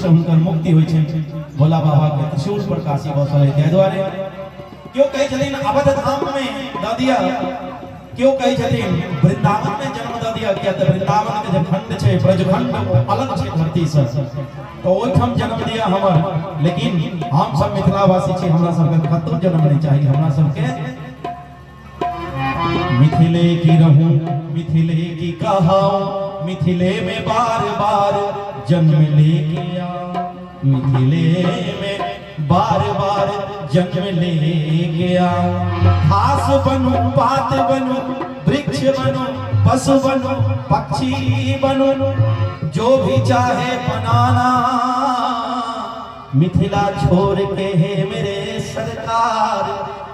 से उनकर मुक्ति होइ छै भोला बाबा के त्रिशूल पर काशी बसल है ताहि द्वारे क्यों कहे छथिन अवध धाम में द दिया क्यों कहे छथिन वृंदावन में जन्म द दिया किया तो वृंदावन के जे खंड छै ब्रजखंड अलग छै धरती से तो ओठम जन्म दिया हमर लेकिन हम सब मिथिलावासी छी हमरा सब के कतौ जन्म नहीं चाहिए हमरा सब के मिथिले की रहूं मिथिले की कहाऊं मिथिले में बार बार जन्म लेके आओ मिथिले में बार बार जन्म लेके आओ घास बनूं पात बनूं वृक्ष बनूं पशु बनूं पक्षी बनूं जो भी चाहे बनाना मिथिला छोड़ के है मेरे सरकार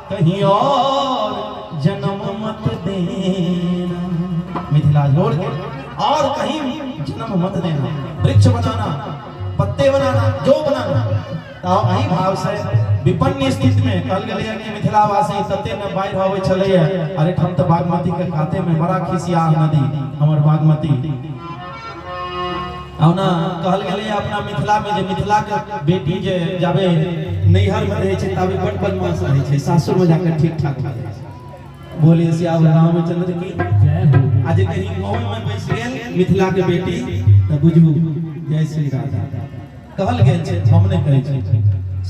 कहीं और जन्म मत देना मिथिला छोड़ के और कहीं जन्म मत देना वृक्ष बनाना पत्ते बनाना जो बनाना तो अही भाव से विपन्न स्थिति में कल गलिया कि मिथिलावासी तते न बाढ़ आवे चले अरे हम तो बागमती के खाते में बड़ा खिसिया नदी हमर बागमती औना कहल गले अपना मिथिला में जे मिथिला के बेटी जे जाबे नैहर में रहे छै तबे बड़ बदमाश रहे छै सासुर में जाकर ठीक ठाक रहे छै बोलिए सियावर रामचंद्र की जय हो आज कहीं गांव में बैस गेल मिथिला के बेटी त बुझू जय श्री राधा कहल गेल छै हम नहीं कहै छै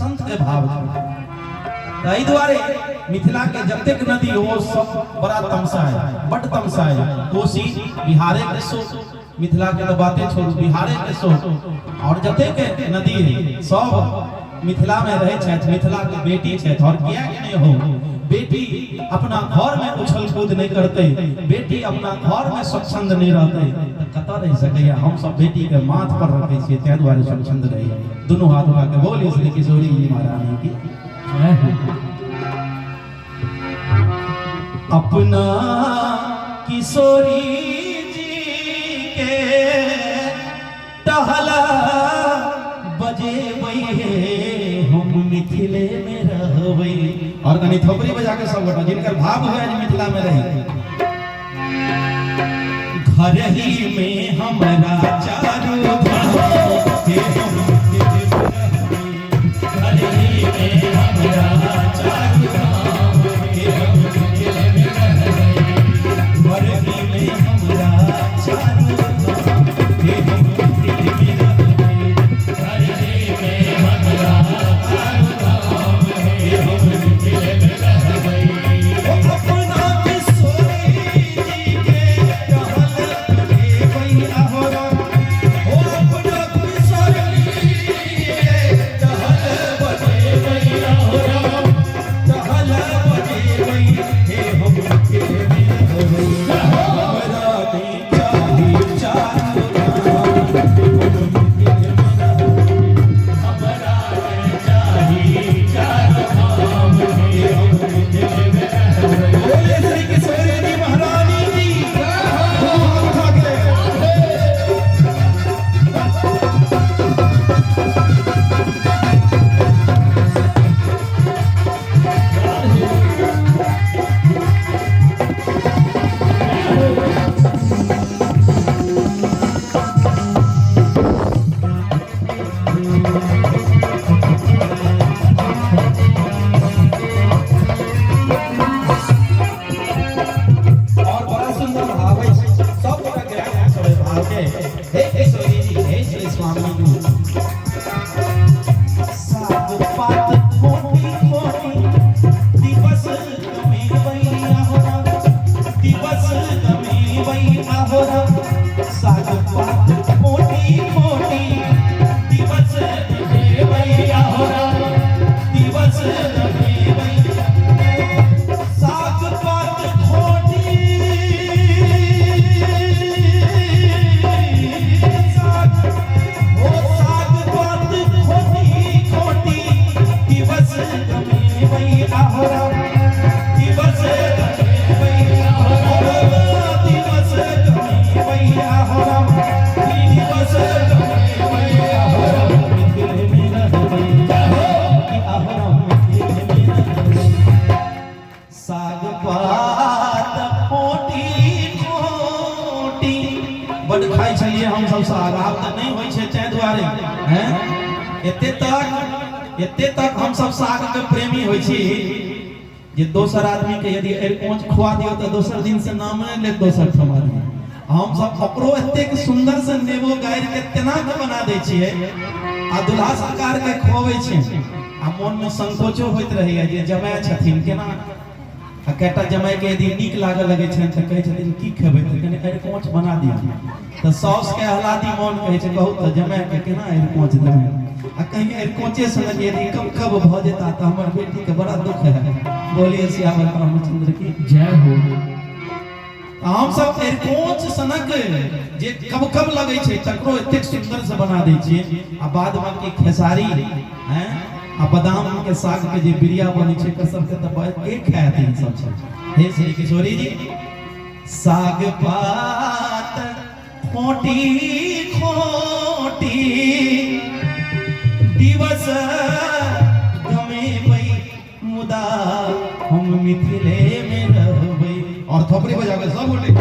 संत के भाव ताहि द्वारे मिथिला के जतेक नदी हो सब बड़ा तमसा है बड़ तमसा है कोसी बिहारे के सो मिथिला के तो बातें छोड़ू बिहारे के सो और जतेक नदी है सब मिथिला में रहे छथि मिथिला के बेटी छथि और किया कि नहीं हो बेटी अपना घर में उछल कूद नहीं करते बेटी अपना घर में स्वच्छंद नहीं रहते तो कतऽ रह सकैया हम सब बेटी के माथ पर रखे छियै ताहि दुआरे स्वच्छंद रही दोनों हाथ उठा के बोलिए श्री किशोरी जी महारानी की अपना किशोरी जी के टहला बजे हम मिथिले में रहबै और कनी थोपड़ी बजा के सब गोटा जिनकर भाव हुए आज मिथिला में रहे घर ही में हमरा चारू धाम के हम मिथिले में रहबै घर ही में हमरा चारू धाम के हम मिथिले में रहबै घर ही में हमरा चारू धाम के हम मिथिले में रहबै घर ही में हमरा चारू धाम के हम मिथिले में रहबै अपना किशोरी जी के टहल बजेबै अहोरा ओ अपना किशोरी जी के टहल बजेबै अहोरा टहल बजेबै हे हम मिथिले में रहबै हमरा के चाही चारू धाम के हम मिथिले में रहबै हमरा के चाही चारू धाम के हम मिथिले में रहबै बोले श्री किशोरी जी महारानी जी हाथ उठा के और बड़ा सुंदर भाव है सब गोटा के सब भाव के हे किशोरी जी हे श्री स्वामी जी साग पात मोटी मोटी दिवस कमी वही आहोरा दिवस कमी वही आहोरा साग पात मोटी मोटी दिवस कमी वही आहोरा दिवस कमी वही साग पात खोटी साग ओ साग हैं एते तक हम सब साग के प्रेमी होई छी जे दोसर आदमी के यदि एरकोंच खुआ दियो तो दोसर दिन से नाम नहीं ले दोसर ठमा दियो। हम सब ओकरो एते सुंदर से नेबो गारि के तेना के बना दै छियै आ दुल्हा सरकार के खुआबै छी आ मन में संकोचो होइत रहैया जे जमाय छथिन केना आ कएटा जमाय के यदि नीक लागे लगे छन त कहै छथिन की खेबै त कने एरकोंच बना दिया त साउस के हलादी मन कहै छै कहू त जमाय के केना एरकोंच देबै आ कहीं एरकोंचे संग यदि कब भ जेता त हमर बेटी के बड़ा दुख है। बोलिए सियावर रामचंद्र की जय हो। हम सब एरकोंच सनक जे कब लगे छै तकरो एते सुंदर से बना दै छियै आ बाद में की खेसारी हैं आ बादाम के साग के जे बिरिया बनै छै कसम के त के खायत इन सब छै। हे श्री किशोरी जी साग पात खोटी खोटी दिवस गमेबै मुदा हम मिथिले में रहबै। और थोपड़ी बजा के सब बोले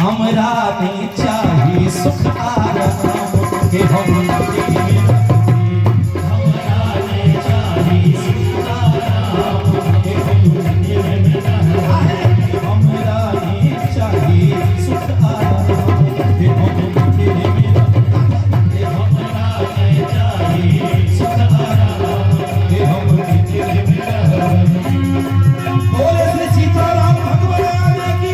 हमरा नहीं चाहिए सुख आराम के हम मिथिले में रहबै। हमरा नहीं चाहिए सुख आराम के हम मिथिले में रहबै। हमरा नहीं चाहिए सुख आराम के हम मिथिले में रहबै। हमरा नहीं चाहिए सुख आराम के हम मिथिले में रहबै। बोले श्री सीताराम भगवान की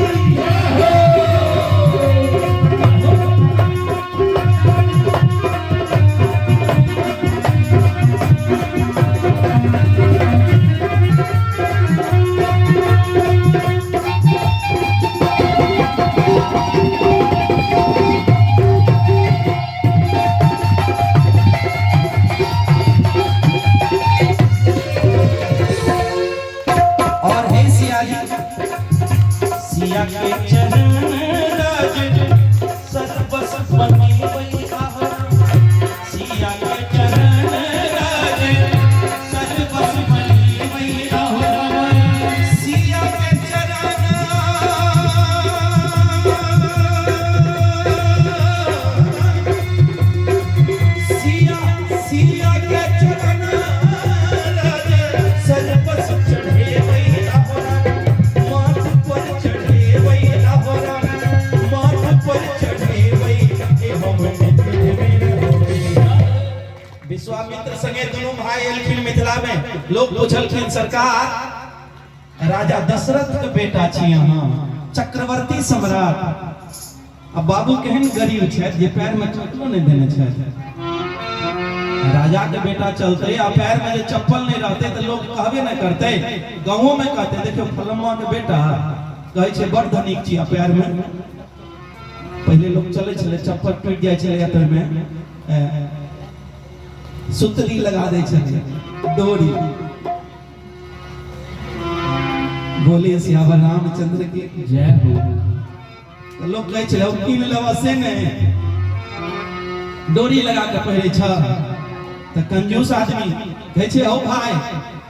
सिया के चरण राज सर्वस बनी सिया के चरण राज सर्वस बनी सिया के चरण सिया के चरण राज सर्वस चढ़े विश्वामित्र संगे दोनों भाई एलखिन मिथिला में। लोग पूछलखिन सरकार राजा दशरथ के बेटा छी अहाँ चक्रवर्ती सम्राट अब बाबू केहन गरीब छै जे पैर में चप्पल नहीं देने छै। राजा के बेटा चलते आ पैर में जे चप्पल नहीं रहते तो लोग कहबे नहीं करते गांवों में कहते देखियो फलम्मा के बेटा कहे छै बड़ धनिक छी आ पैर में पहले लोग चले चले चप्पल टूट जाय छले या तो में सुतरी लगा दे छले डोरी। बोलिए सियावर रामचंद्र की जय हो। तो लोग कहे छले कीन लेवा से नहीं डोरी लगा के पहिरे छ त कंजूस आदमी कहे छे ओ भाई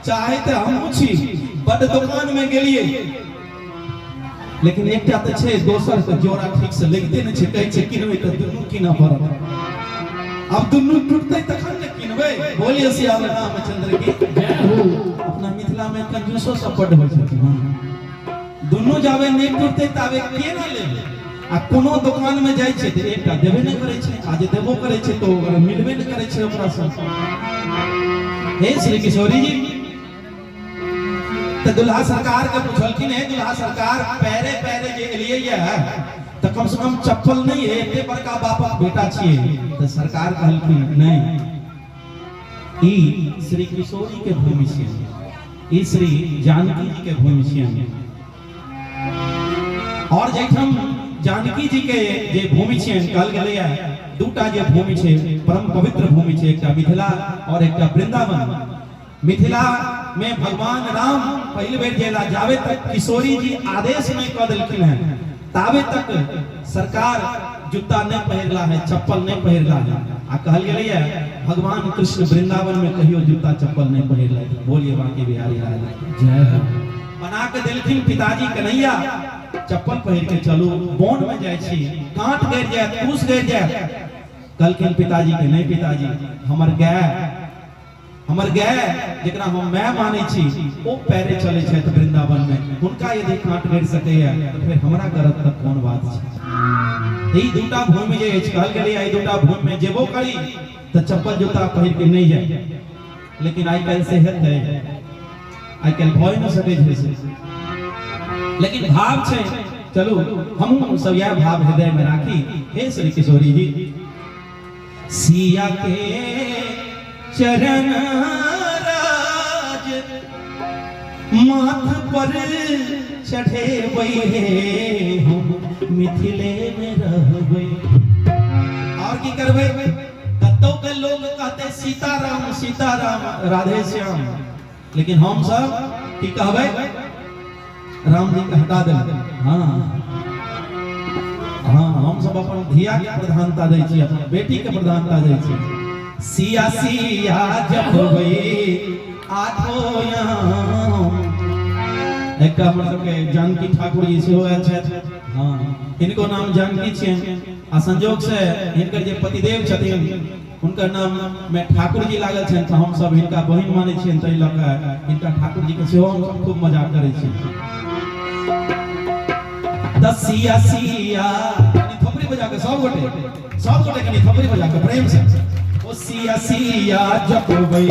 चाहे त हम छी बड़ दुकान में गेलिए लेकिन एकटा त छे दोसर के जोड़ा ठीक से लगते न छे कहे छे किनबे त दुनू किना पड़त अब दुनू टूटते तखन न किनबे। बोलिए सियावर रामचंद्र की जय हो। अपना मिथिला में कंजूसो सब बड़ होय छथिन दुनू जावे नहीं टूटते तावे के न लेबे आ कोनो दुकान में जाय छै त एकटा देबे नहीं करे छै आज देबो करे छै तो मिलबे नहीं करे छै ओकरा से। हे श्री किशोरी जी तो दुल्हा सरकार के पूछलखिन है दुल्हा सरकार पैरे पैरे जे एलिए या तो कम से कम चप्पल नहीं है एते बड़का बापक बेटा छिए तो सरकार कहलखिन नहीं ई श्री किशोरी के भूमि छिए ई श्री जानकी जी के भूमि छिए और जैठम जानकी जी के जे भूमि छिए कहल गेलै या दूटा जे भूमि छै परम पवित्र भूमि छै एकटा मिथिला और एकटा वृंदावन। मिथिला में भगवान राम पहले बेर जेला जावे तक किशोरी जी आदेश नहीं कर देलखिन है तावे तक सरकार जूता नहीं पहिरला है चप्पल नहीं पहिरला है आ कहल गेलै है भगवान कृष्ण वृंदावन में कहियो जूता चप्पल नहीं पहिरला है। बोलिए बांके बिहारी लाल जय हो। बना के देलखिन पिताजी कन्हैया चप्पल पहिर के चलू बोन में जाय छी कांट गिर जाए फूस गिर जाए कल के पिताजी के नहीं पिताजी हमर गाय जकरा हम मैं माने छी ओ पैरे चले छै त वृंदावन में उनका यदि काट गड़ सके तो फिर हमरा करत तक कौन बात छै। ई दूटा भूमि जे अछि कहल गेलै आई दूटा भूमि में जेबो करी त चप्पल जूता पहिर के नहीं है, लेकिन आई कल से हेतै आई कल भय न सकै छै, लेकिन भाव छै। चलो हम सब यह भाव हृदय में राखी। हे श्री किशोरी जी, सिया के चरण राज माथ पर चढ़े हम मिथिले में रहबै। और की करबै? कतौ के लोग कहते सीताराम सीताराम राधे श्याम, लेकिन हम सब की कहबै? राम जी के हटा देबै। हाँ हम सब अपन धिया के प्रधानता दै छी, अपन बेटी के प्रधानता दै छी। सिया सिया जपबै आठो याम। एक हमर सबके जानकी ठाकुर जी सेहो आयल छथि। हाँ इनको नाम जानकी छियनि आ संजोग से हिनकर जे पतिदेव छथिन हुनकर नाम में ठाकुर जी लागल छनि, तो हम सब हिनका बहिन मानै छियनि, ताहि लऽ कऽ हिनका ठाकुर जी के सेहो हम सब खूब मजाक करै छी। सिया सिया थपड़ी बजा के सब गोटे कनी थपड़ी बजा के प्रेम से ओ सिया सिया जपबै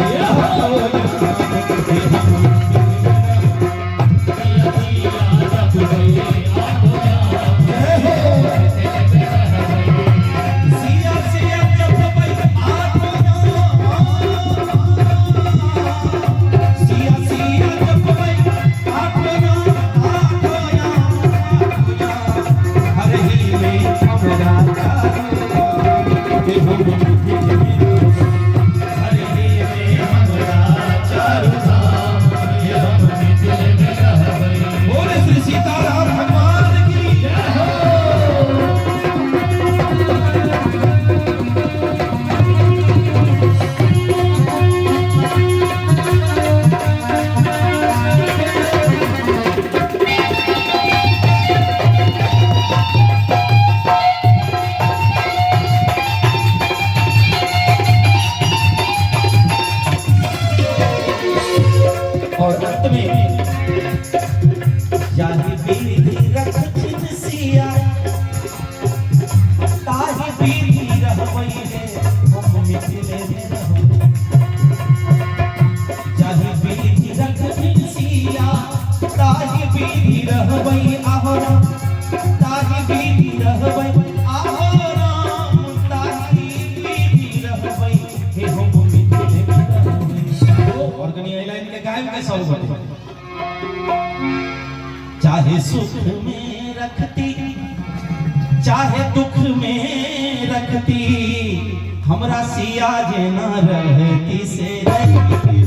चाहे सुख में रखती चाहे दुख में रखती हमरा सिया जेना रहती से रहती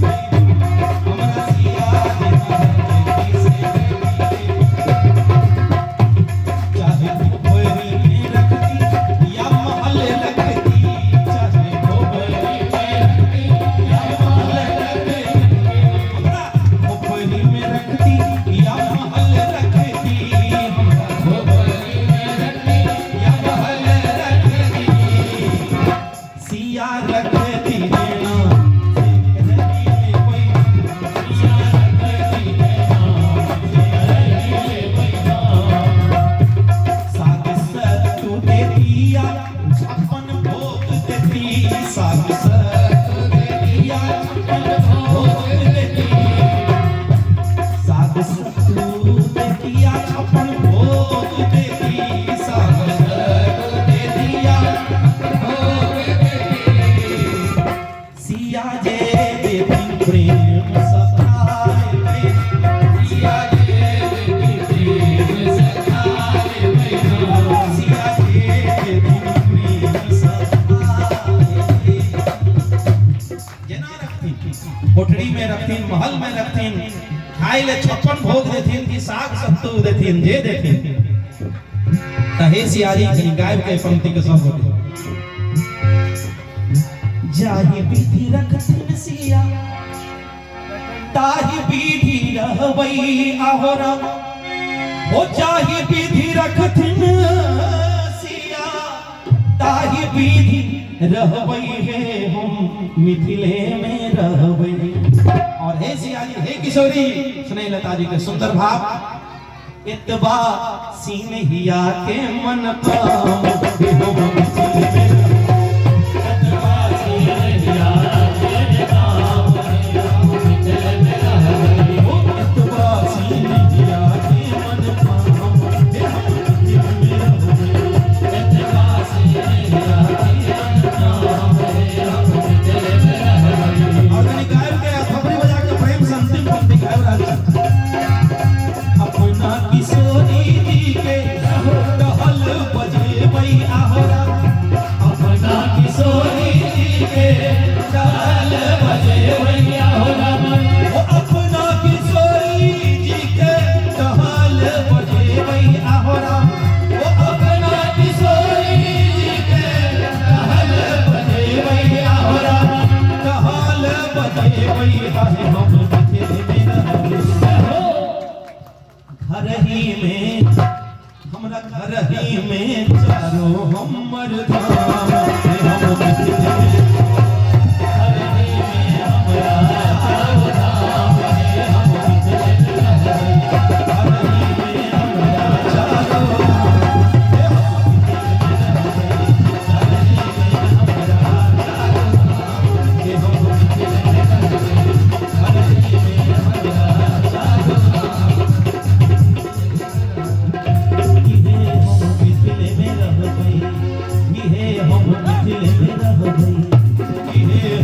हमरा सिया जेना रहती से चाहे भोरी में रखती या महल रखती चाहे भोरी में रखती या महल रखती हमरा भोरी में रखती या महल रखती हमरा भोरी में रखती या महल रखती सिया रखती देना कोठरी में रखतीन महल में रखतीन खाई ले 56 भोग देथिन कि साग सत्तू देथिन जे देथिन तहे सियारी कहीं गायब के पंक्ति के सब होते जाहि विधि रखथिन सिया ताहि विधि रहबै आहोरा ओ जाहि विधि रखथिन सिया ताहि विधि रहबै हे हम मिथिले में रहबै। और हे सिया जी, हे किशोरी, सुने लता जी के सुंदर भाव। इतबा सीनहिया के मन काम हे हम मिथिले में रहबै। इतबा सीनहिया के काम हे हम मिथिले में रहबै। इतबा सीनहिया के मन काम हे हम मिथिले में रहबै। इतबा सीनहिया के मन काम हे हम मिथिले में रहबै। और गायब के खबरी बजा के प्रेम से अंतिम पंक्ति गायब राजा। अपना किशोरी जी के टहल बजेबै आहोरा। अपना किशोरी जी के टहल बजेबै आहोरा। ओ अपना किशोरी जी के टहल बजेबै आहोरा। ओ अपना किशोरी जी के टहल बजेबै आहोरा। टहल बजेबै आहे हम मिथिले में रहबै। घर ही में हमरा घर ही में चारो हमर धाम हे हम मिथिले में। घर ही में हमरा चारो धाम हे हम मिथिले में रहबै। घर ही में हमरा चारो धाम हे हम मिथिले में रहबै। घर ही में हमरा चारो धाम हे हम मिथिले में रहबै। घर ही में हमरा चारो धाम हम मिथिले में रहबै।